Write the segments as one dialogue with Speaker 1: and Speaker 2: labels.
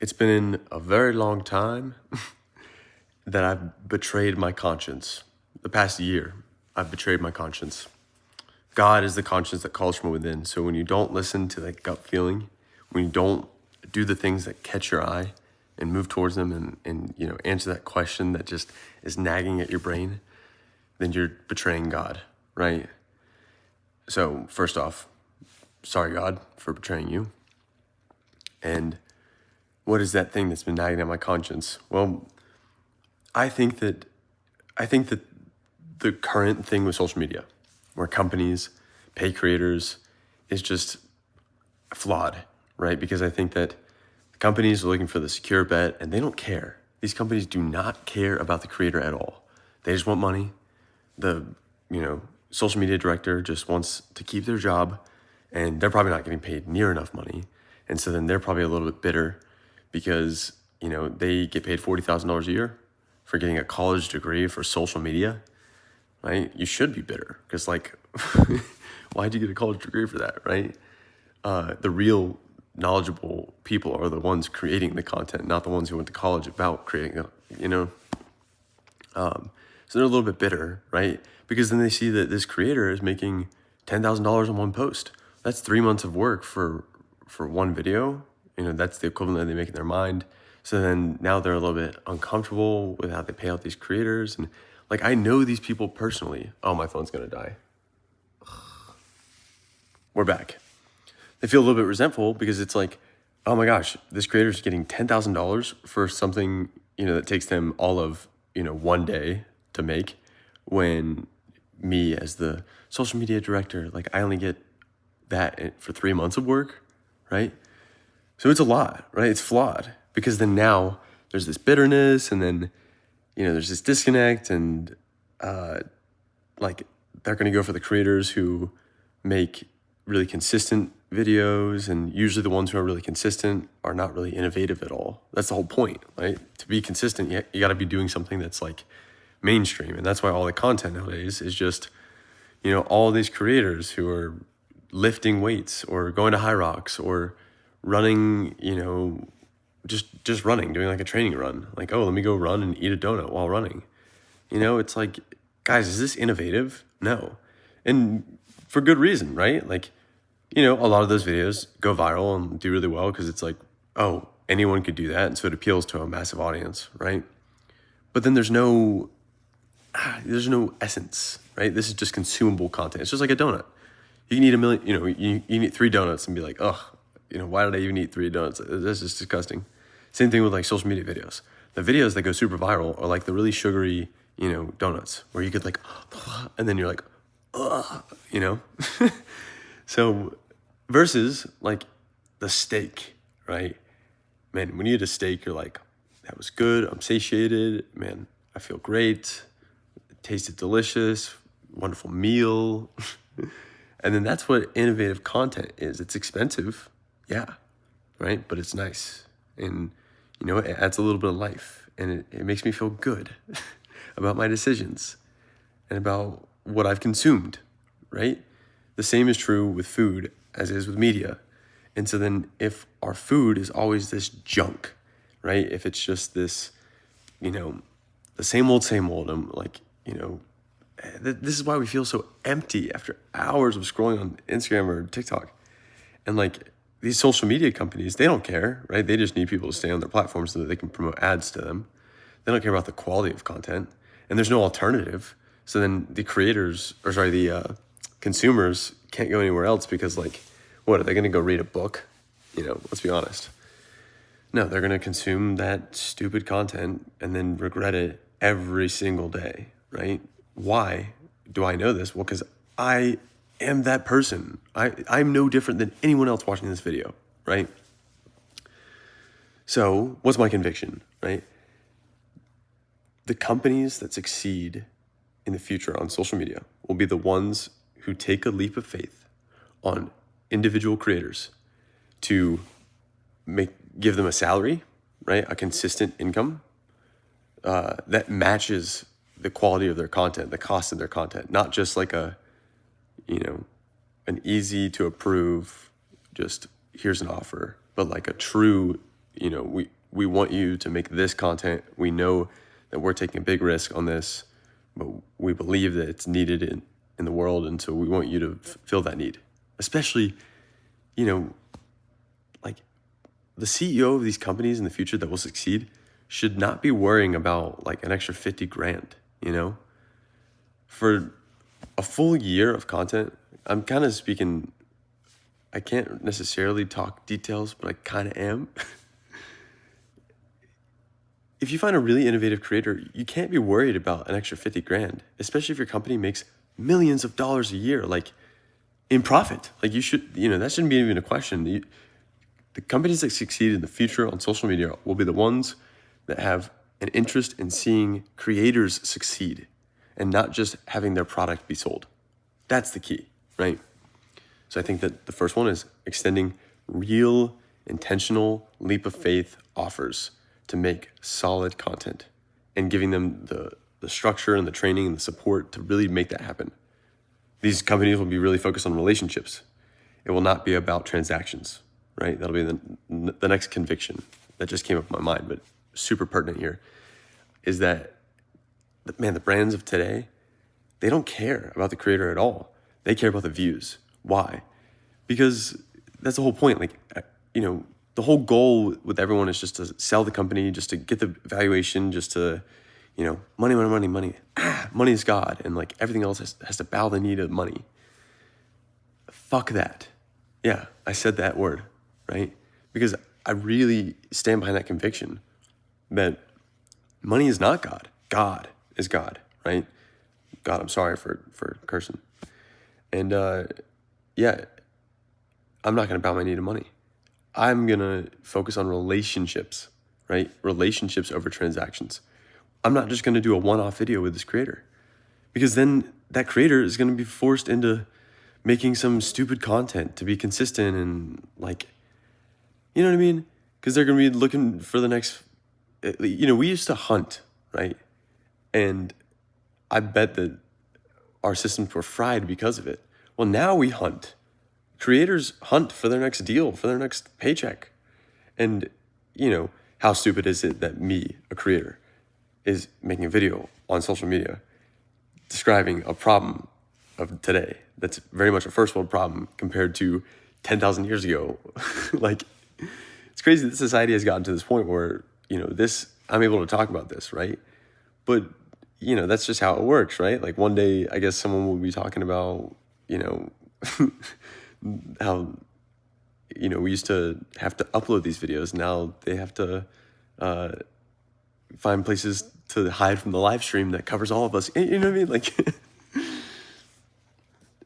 Speaker 1: It's been a very long time that I've betrayed my conscience. The past year, I've betrayed my conscience. God is the conscience that calls from within. So when you don't listen to that gut feeling, when you don't do the things that catch your eye and move towards them and answer that question that just is nagging at your brain, then you're betraying God, right? So first off, sorry God for betraying you. And what is that thing that's been nagging at my conscience? Well, I think that the current thing with social media, where companies pay creators, is just flawed, right? Because I think that companies are looking for the secure bet, and they don't care. These companies do not care about the creator at all. They just want money. The social media director just wants to keep their job, and they're probably not getting paid near enough money, and so then they're probably a little bit bitter because they get paid $40,000 a year for getting a college degree for social media, right? You should be bitter because why'd you get a college degree for that, right? The real knowledgeable people are the ones creating the content, not the ones who went to college about creating it, So they're a little bit bitter, right? Because then they see that this creator is making $10,000 on one post. That's 3 months of work for one video. That's the equivalent that they make in their mind. So then now they're a little bit uncomfortable with how they pay out these creators. And I know these people personally. Oh, my phone's going to die. We're back. They feel a little bit resentful because it's like, oh my gosh, this creator's getting $10,000 for something, that takes them all of, 1 day to make, when me as the social media director, I only get that for 3 months of work, right? So it's a lot, right? It's flawed because then now there's this bitterness, and then, there's this disconnect, and they're going to go for the creators who make really consistent videos, and usually the ones who are really consistent are not really innovative at all. That's the whole point, right? To be consistent, you got to be doing something that's mainstream, and that's why all the content nowadays is just, all these creators who are lifting weights or going to High Rocks or running, just running, doing a training run. Oh, let me go run and eat a donut while running. It's guys, is this innovative? No. And for good reason, right? A lot of those videos go viral and do really well because it's oh, anyone could do that. And so it appeals to a massive audience, right? But then there's no essence, right? This is just consumable content. It's just like a donut. You can eat a million, you can eat 3 donuts and be like, ugh, why did I even eat 3 donuts? That's just disgusting. Same thing with social media videos. The videos that go super viral are the really sugary, donuts where you could and then you're like, ugh, So versus the steak, right? Man, when you eat a steak, you're that was good. I'm satiated. Man, I feel great. It tasted delicious. Wonderful meal. And then that's what innovative content is. It's expensive. Yeah. Right. But it's nice. And, it adds a little bit of life, and it makes me feel good about my decisions and about what I've consumed. Right. The same is true with food as it is with media. And so then if our food is always this junk, right? If it's just this, the same old, this is why we feel so empty after hours of scrolling on Instagram or TikTok. And these social media companies, they don't care, right? They just need people to stay on their platform so that they can promote ads to them. They don't care about the quality of content, and there's no alternative. So then the consumers can't go anywhere else because what, are they going to go read a book? Let's be honest. No, they're going to consume that stupid content and then regret it every single day, right? Why do I know this? Well, because I am that person. I'm no different than anyone else watching this video, right? So what's my conviction, right? The companies that succeed in the future on social media will be the ones who take a leap of faith on individual creators to give them a salary, right? A consistent income that matches the quality of their content, the cost of their content, not just an easy to approve, just here's an offer, but a true we want you to make this content. We know that we're taking a big risk on this, but we believe that it's needed in the world. And so we want you to fill that need, especially, like the CEO of these companies in the future that will succeed should not be worrying about like an extra 50 grand, for a full year of content. I'm kind of speaking, I can't necessarily talk details, but I kind of am. If you find a really innovative creator, you can't be worried about an extra 50 grand, especially if your company makes millions of dollars a year, like in profit. Like that shouldn't be even a question. The companies that succeed in the future on social media will be the ones that have an interest in seeing creators succeed and not just having their product be sold. That's the key, right? So I think that the first one is extending real, intentional, leap of faith offers to make solid content and giving them the structure and the training and the support to really make that happen. These companies will be really focused on relationships. It will not be about transactions, right? That'll be the next conviction that just came up in my mind, but super pertinent here is that, man, the brands of today, they don't care about the creator at all. They care about the views. Why? Because that's the whole point. Like, the whole goal with everyone is just to sell the company, just to get the valuation, just to, money. Money is God. And like everything else has to bow the knee to money. Fuck that. Yeah, I said that word, right? Because I really stand behind that conviction that money is not God. God is God, right? God, I'm sorry for cursing. And I'm not going to bow my knee to money. I'm going to focus on relationships, right? Relationships over transactions. I'm not just going to do a one-off video with this creator, because then that creator is going to be forced into making some stupid content to be consistent and like, you know what I mean? Because they're going to be looking for the next, we used to hunt, right? And I bet that our systems were fried because of it. Well, now we hunt. Creators hunt for their next deal, for their next paycheck. And, how stupid is it that me, a creator, is making a video on social media describing a problem of today that's very much a first world problem compared to 10,000 years ago. Like, it's crazy that society has gotten to this point where, I'm able to talk about this, right? But, that's just how it works, right? Like one day, I guess someone will be talking about, how, we used to have to upload these videos. Now they have to find places to hide from the live stream that covers all of us. You know what I mean? Like,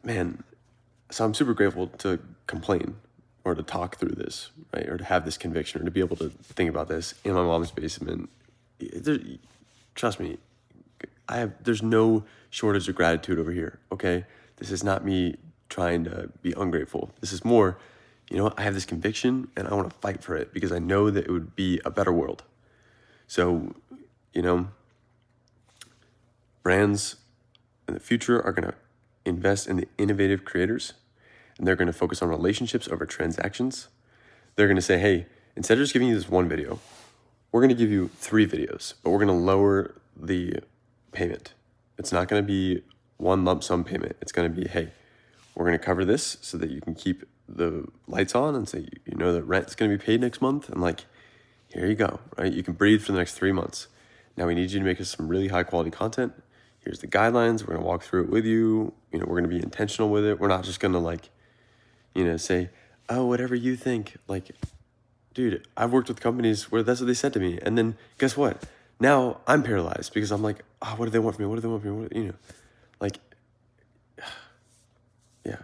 Speaker 1: man, so I'm super grateful to complain or to talk through this, right? Or to have this conviction or to be able to think about this in my mom's basement. Trust me, there's no shortage of gratitude over here, okay? This is not me trying to be ungrateful. This is more, I have this conviction and I want to fight for it because I know that it would be a better world. So, brands in the future are going to invest in the innovative creators, and they're going to focus on relationships over transactions. They're going to say, hey, instead of just giving you this one video, we're going to give you 3 videos, but we're going to lower the payment. It's not going to be one lump sum payment. It's going to be, hey, we're going to cover this so that you can keep the lights on and say, that rent's going to be paid next month. And like, here you go, right? You can breathe for the next 3 months. Now we need you to make us some really high quality content. Here's the guidelines. We're going to walk through it with you. We're going to be intentional with it. We're not just going to say, oh, whatever you think. Like, dude, I've worked with companies where that's what they said to me. And then guess what? Now I'm paralyzed because I'm like, oh, what do they want from me? What do they want from me? Like, yeah.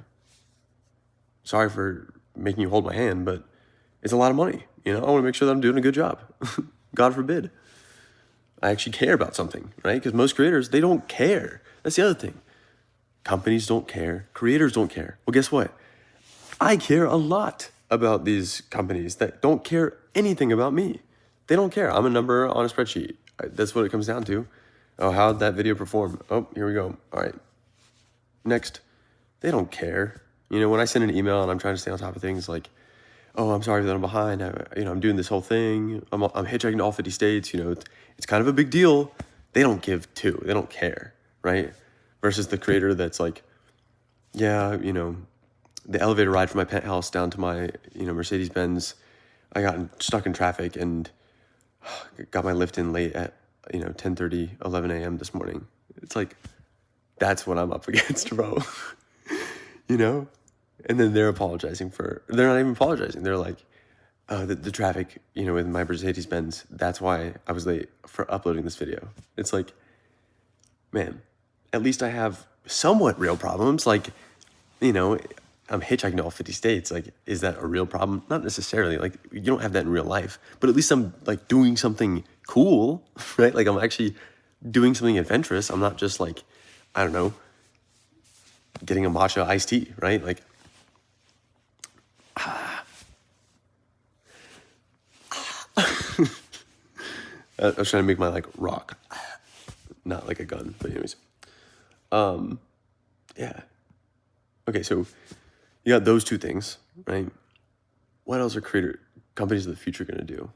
Speaker 1: Sorry for making you hold my hand, but it's a lot of money. I want to make sure that I'm doing a good job. God forbid. I actually care about something, right? Because most creators, they don't care. That's the other thing. Companies don't care. Creators don't care. Well, guess what? I care a lot about these companies that don't care anything about me. They don't care. I'm a number on a spreadsheet. That's what it comes down to. Oh, how'd that video perform? Oh, here we go. All right. Next. They don't care. When I send an email and I'm trying to stay on top of things, like, oh, I'm sorry that I'm behind. I'm doing this whole thing. I'm hitchhiking to all 50 states. It's kind of a big deal. They don't give two. They don't care, right? Versus the creator that's like, yeah, the elevator ride from my penthouse down to my, Mercedes-Benz, I got stuck in traffic and got my lift in late at, 10:30, 11 a.m. this morning. It's like, that's what I'm up against, bro. And then they're not even apologizing. They're like, the traffic, with my Mercedes-Benz, that's why I was late for uploading this video. It's like, man, at least I have somewhat real problems. Like, I'm hitchhiking to all 50 states. Like, is that a real problem? Not necessarily. Like, you don't have that in real life. But at least I'm, like, doing something cool, right? Like, I'm actually doing something adventurous. I'm not just, like, I don't know, getting a matcha iced tea, right? Like, I was trying to make my, like, rock. Not like a gun, but anyways. Yeah. Okay, so you got those two things, right? What else are companies of the future going to do?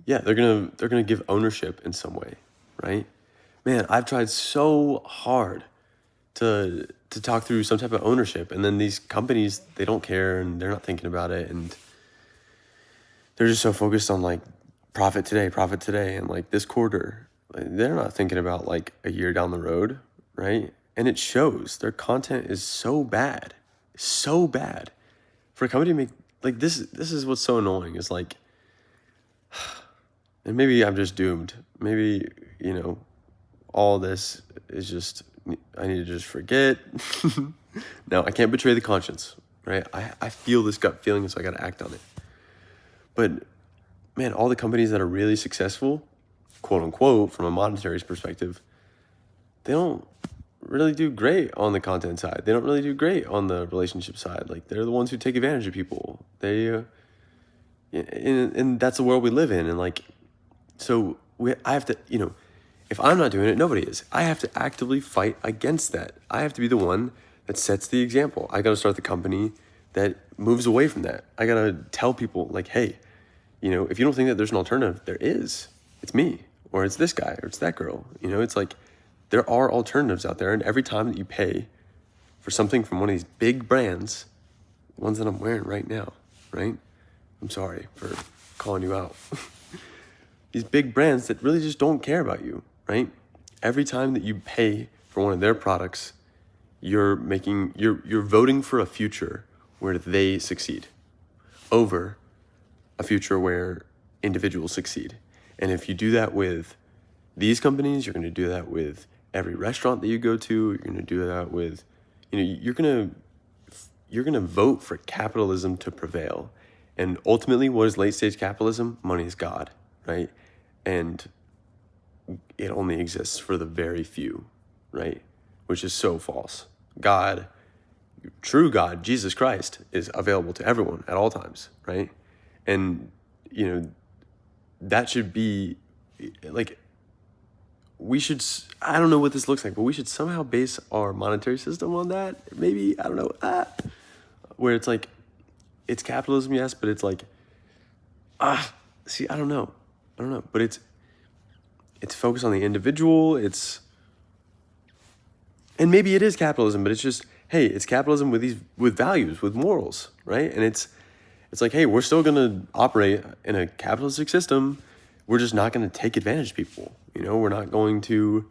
Speaker 1: Yeah, they're gonna give ownership in some way, right? Man, I've tried so hard to talk through some type of ownership, and then these companies, they don't care and they're not thinking about it, and they're just so focused on like profit today, and like this quarter. Like, they're not thinking about like a year down the road, right? And it shows. Their content is so bad for a company to make like this. This is what's so annoying. Is like, and maybe I'm just doomed. Maybe all this is just I need to just forget. No, I can't betray the conscience, right? I feel this gut feeling, so I got to act on it. But man, all the companies that are really successful, quote unquote, from a monetary perspective, they don't really do great on the content side. They don't really do great on the relationship side. Like, they're the ones who take advantage of people. And that's the world we live in. And like, so I have to, if I'm not doing it, nobody is. I have to actively fight against that. I have to be the one that sets the example. I got to start the company that moves away from that. I got to tell people like, hey, if you don't think that there's an alternative, there is. It's me, or it's this guy, or it's that girl. It's like, there are alternatives out there. And every time that you pay for something from one of these big brands, ones that I'm wearing right now, right? I'm sorry for calling you out. These big brands that really just don't care about you, right? Every time that you pay for one of their products, you're voting for a future where they succeed over a future where individuals succeed. And if you do that with these companies, you're going to do that with every restaurant that you go to. You're going to do that with, you're going to vote for capitalism to prevail. And ultimately, what is late stage capitalism? Money is God, right? And it only exists for the very few, right? Which is so false. God, true God, Jesus Christ, is available to everyone at all times, right? And, that should be, like, we should, I don't know what this looks like, but we should somehow base our monetary system on that. Maybe, I don't know, where it's like, it's capitalism, yes, but it's like, see, I don't know, but it's focused on the individual. And maybe it is capitalism, but it's just, hey, it's capitalism with values, with morals, right? And it's like, hey, we're still gonna operate in a capitalistic system. We're just not gonna take advantage of people. We're not going to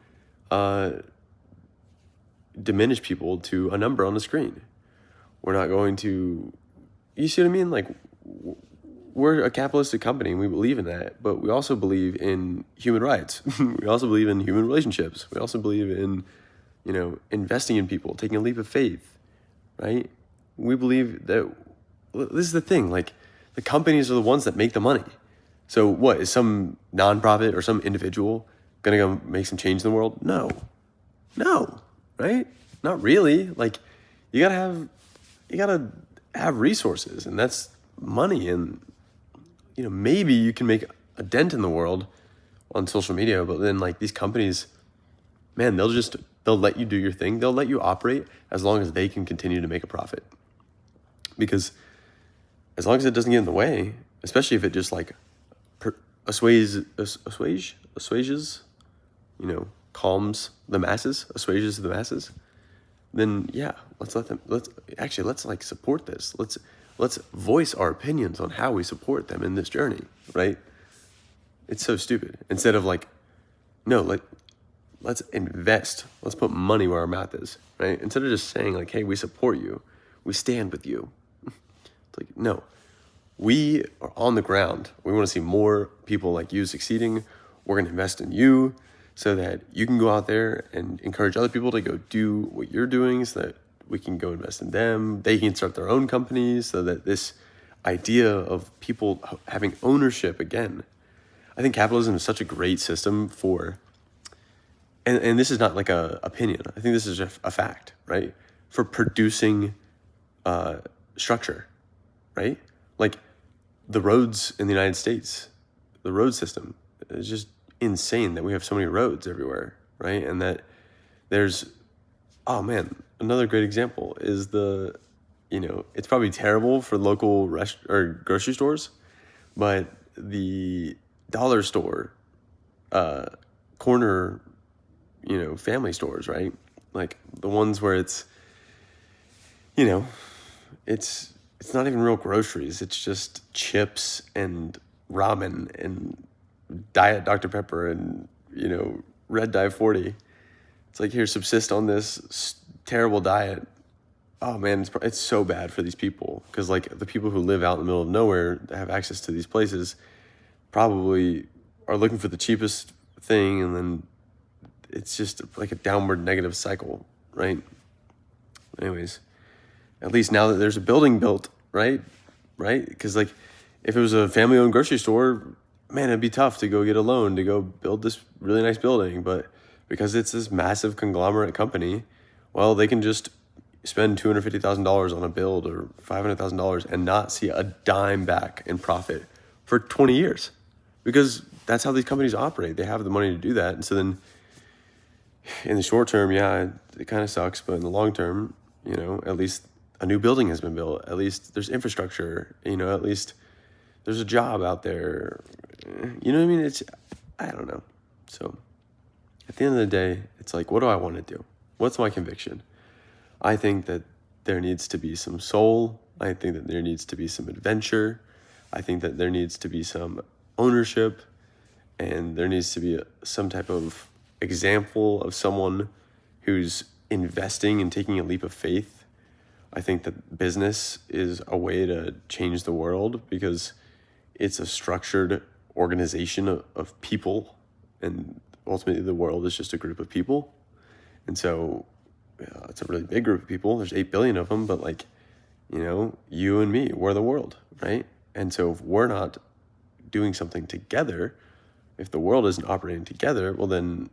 Speaker 1: diminish people to a number on the screen. We're not going to, you see what I mean? Like, we're a capitalistic company and we believe in that, but we also believe in human rights. We also believe in human relationships. We also believe in, investing in people, taking a leap of faith, right? We believe that, this is the thing, like, the companies are the ones that make the money. So what, is some nonprofit or some individual gonna go make some change in the world? No, right? Not really. Like, you gotta have resources, and that's money. And, maybe you can make a dent in the world on social media, but then like these companies, man, they'll let you do your thing. They'll let you operate as long as they can continue to make a profit. Because as long as it doesn't get in the way, especially if it just like assuages, calms the masses, assuages the masses, then yeah, let's like support this. Let's voice our opinions on how we support them in this journey, right? It's so stupid. Instead of like, no, let's invest. Let's put money where our mouth is, right? Instead of just saying like, hey, we support you, we stand with you. It's like, no, we are on the ground. We want to see more people like you succeeding. We're going to invest in you so that you can go out there and encourage other people to go do what you're doing, so that we can go invest in them. They can start their own companies, so that this idea of people having ownership again. I think capitalism is such a great system for, and this is not like a opinion. I think this is a fact, right? For producing structure, right? Like the roads in the United States, the road system is just insane that we have so many roads everywhere, right? And that there's, oh man, another great example is it's probably terrible for local grocery stores, but the dollar store, corner, family stores, right? Like the ones where it's not even real groceries. It's just chips and ramen and Diet Dr. Pepper and, Red Dye 40. It's like, here, subsist on this terrible diet. Oh man, it's so bad for these people, because like the people who live out in the middle of nowhere that have access to these places probably are looking for the cheapest thing, and then it's just like a downward negative cycle, right? Anyways, at least now that there's a building built, right? Because like if it was a family-owned grocery store, man, it'd be tough to go get a loan to go build this really nice building. But because it's this massive conglomerate company, well, they can just spend $250,000 on a build or $500,000 and not see a dime back in profit for 20 years, because that's how these companies operate. They have the money to do that. And so then in the short term, yeah, it kind of sucks. But in the long term, at least a new building has been built. At least there's infrastructure, at least there's a job out there. You know what I mean? I don't know. So at the end of the day, it's like, what do I want to do? What's my conviction? I think that there needs to be some soul. I think that there needs to be some adventure. I think that there needs to be some ownership, and there needs to be some type of example of someone who's investing and taking a leap of faith. I think that business is a way to change the world, because it's a structured organization of people, and ultimately the world is just a group of people. And so it's a really big group of people. There's 8 billion of them, but like, you and me, we're the world, right? And so if we're not doing something together, if the world isn't operating together, well, then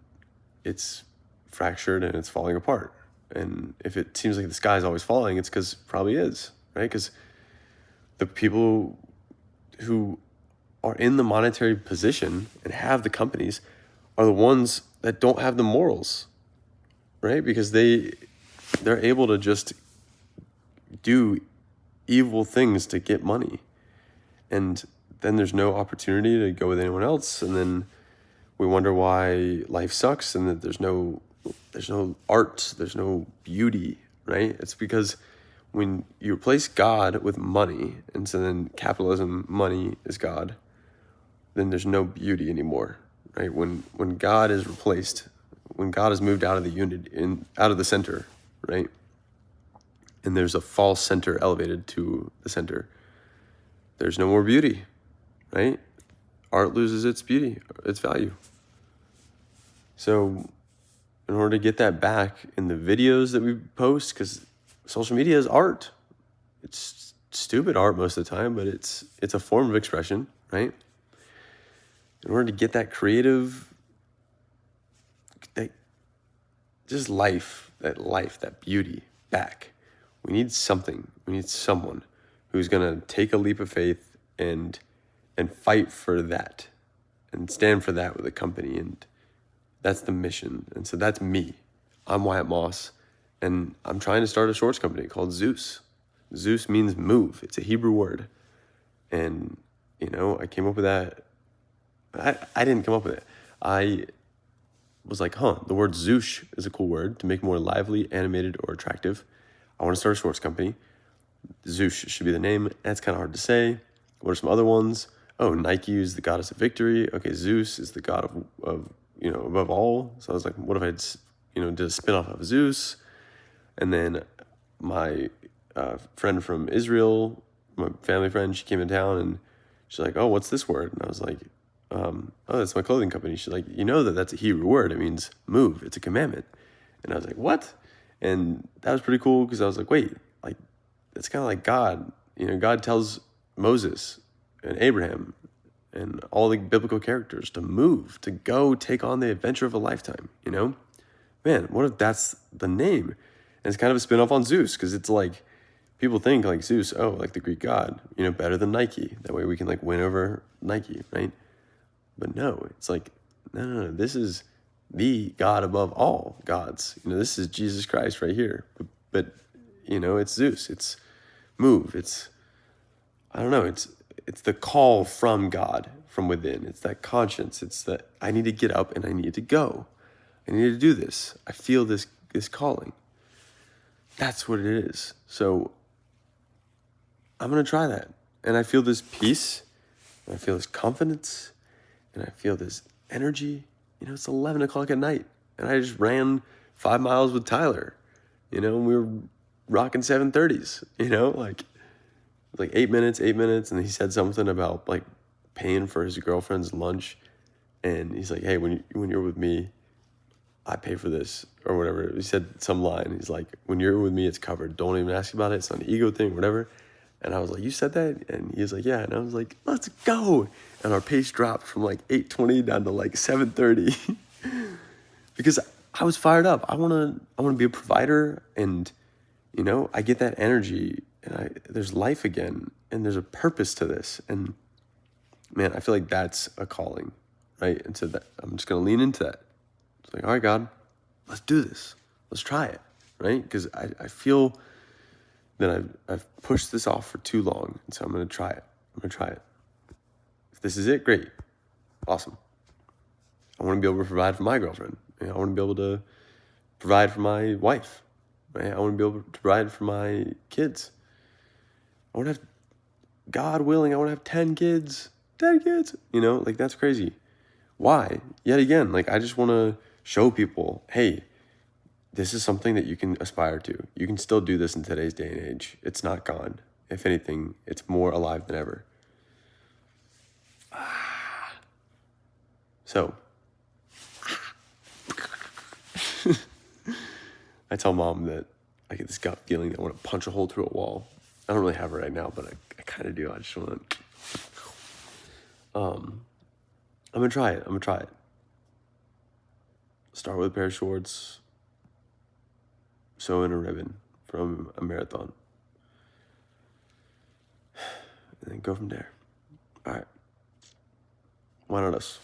Speaker 1: it's fractured and it's falling apart. And if it seems like the sky is always falling, it's because it probably is, right? Because the people who are in the monetary position and have the companies are the ones that don't have the morals, right? Because they're able to just do evil things to get money. And then there's no opportunity to go with anyone else. And then we wonder why life sucks and that there's no art, there's no beauty, right? It's because when you replace God with money, and so then capitalism, money is God, then there's no beauty anymore, right? When God is replaced, when God is moved out of the unit, out of the center, right? And there's a false center elevated to the center, there's no more beauty, right? Art loses its beauty, its value. So in order to get that back in the videos that we post, because social media is art. It's stupid art most of the time, but it's a form of expression, right? In order to get that creative, that beauty back, we need something. We need someone who's gonna take a leap of faith and fight for that and stand for that with a company. And that's the mission. And so that's me. I'm Wyatt Moss, and I'm trying to start a shorts company called Zeus. Zeus means move. It's a Hebrew word. And, I came up with that. I didn't come up with it. I was like, the word Zeus is a cool word to make more lively, animated, or attractive. I want to start a sports company. Zeus should be the name. That's kind of hard to say. What are some other ones? Oh, Nike is the goddess of victory. Okay, Zeus is the god of above all. So I was like, what if I did a spin-off of Zeus? And then my friend from Israel, my family friend, she came in town and she's like, oh, what's this word? And I was like, oh, that's my clothing company. She's like, that's a Hebrew word. It means move. It's a commandment. And I was like, what? And that was pretty cool because I was like, wait, like, it's kind of like God. God tells Moses and Abraham and all the biblical characters to move, to go take on the adventure of a lifetime, Man, what if that's the name? And it's kind of a spin-off on Zeus because it's like, people think like Zeus, oh, like the Greek god, better than Nike. That way we can like win over Nike, right? But no, it's like, no, this is the God above all gods. This is Jesus Christ right here. But it's Zeus. It's move. It's, I don't know, it's the call from God, from within. It's that conscience. It's that I need to get up and I need to go. I need to do this. I feel this calling. That's what it is. So I'm going to try that. And I feel this peace, and I feel this confidence, and I feel this energy. It's 11 o'clock at night, and I just ran 5 miles with Tyler, and we were rocking 7:30s, like 8 minutes, and he said something about like paying for his girlfriend's lunch, and he's like, hey, when you're with me, I pay for this, or whatever. He said some line. He's like, when you're with me, it's covered. Don't even ask about it. It's not an ego thing, whatever. And I was like, you said that? And he was like, yeah. And I was like, let's go. And our pace dropped from like 8:20 down to like 7:30 because I was fired up. I want to be a provider, and, I get that energy, and there's life again, and there's a purpose to this. And man, I feel like that's a calling, right? And so that I'm just going to lean into that. It's like, all right, God, let's do this. Let's try it, right? Because I feel that I've pushed this off for too long, and so I'm going to try it. If this is it, great. Awesome. I want to be able to provide for my girlfriend. I want to be able to provide for my wife, right? I want to be able to provide for my kids. I want to have, God willing, I want to have 10 kids. 10 kids, like that's crazy. Why? Yet again, like I just want to show people, hey, this is something that you can aspire to. You can still do this in today's day and age. It's not gone. If anything, it's more alive than ever. So, I tell Mom that I get this gut feeling that I want to punch a hole through a wall. I don't really have it right now, but I kind of do. I just want to. I'm going to try it. Start with a pair of shorts. Sew in a ribbon from a marathon. And then go from there. All right. Why not us?